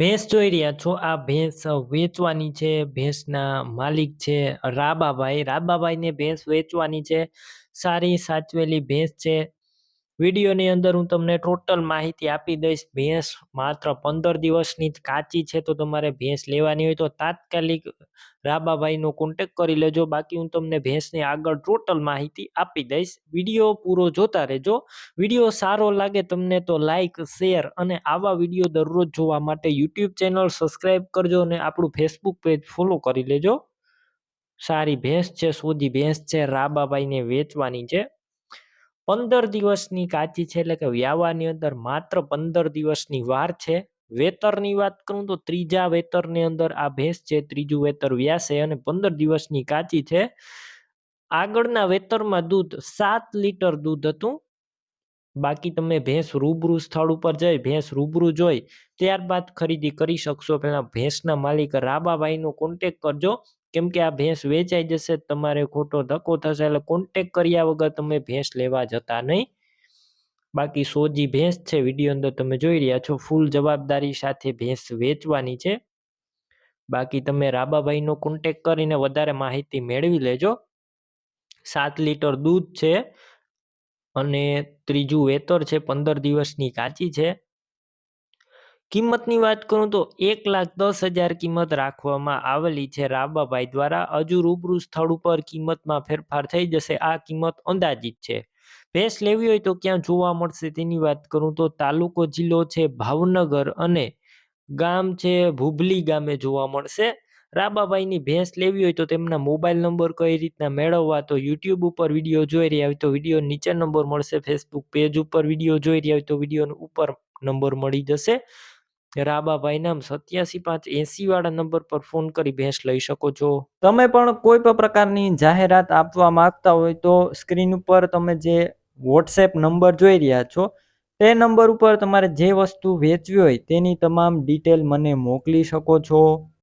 ભેંસ જોઈ રહ્યા છો આ ભેંસ વેચવાની છે. ભેંસના માલિક છે રાબાભાઈ. રાબાભાઈને ભેંસ વેચવાની છે. સારી સાચવેલી ભેંસ છે. વિડીયોની અંદર હું તમને ટોટલ માહિતી આપી દઈશ. ભેંસ માત્ર 15 દિવસની જ કાચી છે, તો તમારે ભેંસ લેવાની હોય તો તાત્કાલિક રાબાભાઈનો કોન્ટેક કરી લેજો. બાકી હું તમને ભેંસની આગળ ટોટલ માહિતી આપી દઈશ. વિડીયો પૂરો જોતા રહેજો. વિડીયો સારો લાગે તમને તો લાઈક, શેર અને આવા વિડીયો દરરોજ જોવા માટે યુટ્યુબ ચેનલ સબસ્ક્રાઈબ કરજો અને આપણું ફેસબુક પેજ ફોલો કરી લેજો. સારી ભેંસ છે, સોજી ભેંસ છે, રાબાભાઈને વેચવાની છે. 15 દિવસની કાચી છે, એટલે કે વ્યાવાની અંદર માત્ર 15 દિવસની વાર છે. વેતરની વાત કરું તો ત્રીજા વેતરની અંદર આ ભેંસ છે, ત્રીજું વેતર વ્યાસે અને 15 દિવસની કાચી છે. આગળના વેતરમાં દૂધ 7 લીટર દૂધ હતું. બાકી તમે ભેંસ રૂબરૂ સ્થળ ઉપર જઈ ભેંસ રૂબરૂ જોઈ ત્યારબાદ ખરીદી કરી શકશો. પહેલા ભેંસના માલિક રાબાભાઈનો કોન્ટેક કરજો, કેમ કે આ ભેંસ વેચાઈ જશે, તમારે ખોટો ધક્કો થશે. એટલે કોન્ટેક કર્યા વગર તમે ભેંસ લેવા જતા નહીં. બાકી સોજી ભેંસ છે, વિડીયો અંદર તમે જોઈ રહ્યા છો. ફૂલ જવાબદારી સાથે ભેંસ વેચવાની છે. બાકી તમે રાબાભાઈનો કોન્ટેક કરીને વધારે માહિતી મેળવી લેજો. 7 લીટર દૂધ છે અને ત્રીજું વેતર છે, 15 દિવસની કાચી છે. કિંમતની વાત કરું તો 1,10,000 કિંમત રાખવામાં આવેલી છે રાબાભાઈ દ્વારા. હજુ રૂબરૂ સ્થળ ઉપર કિંમતમાં ફેરફાર થઈ જશે. આ કિંમત અંદાજિત છે. ભેંસ લેવી હોય તો ક્યાં જોવા મળશે તેની વાત કરું તો તાલુકો જિલ્લો છે ભાવનગર અને ગામ છે ભુબલી ગામે જોવા મળશે. રાબાભાઈની ભેંસ લેવી હોય તો તેમના મોબાઈલ નંબર કઈ રીતના મેળવવા, તો યુટ્યુબ ઉપર વિડીયો જોઈ રહ્યા હોય તો વિડીયો નીચે નંબર મળશે. ફેસબુક પેજ ઉપર વિડીયો જોઈ રહ્યા હોય તો વિડીયો ઉપર નંબર મળી જશે. રાબાભાઈ નામ 87,580 વાળા નંબર પર ફોન કરી ભેંસ લઈ શકો છો. તમે પણ કોઈ પણ પ્રકારની જાહેરાત આપવા માંગતા હોય તો સ્ક્રીન ઉપર તમે જે વોટ્સએપ નંબર જોઈ રહ્યા છો તે નંબર ઉપર તમારે જે વસ્તુ વેચવી હોય તેની તમામ ડિટેલ મને મોકલી શકો છો.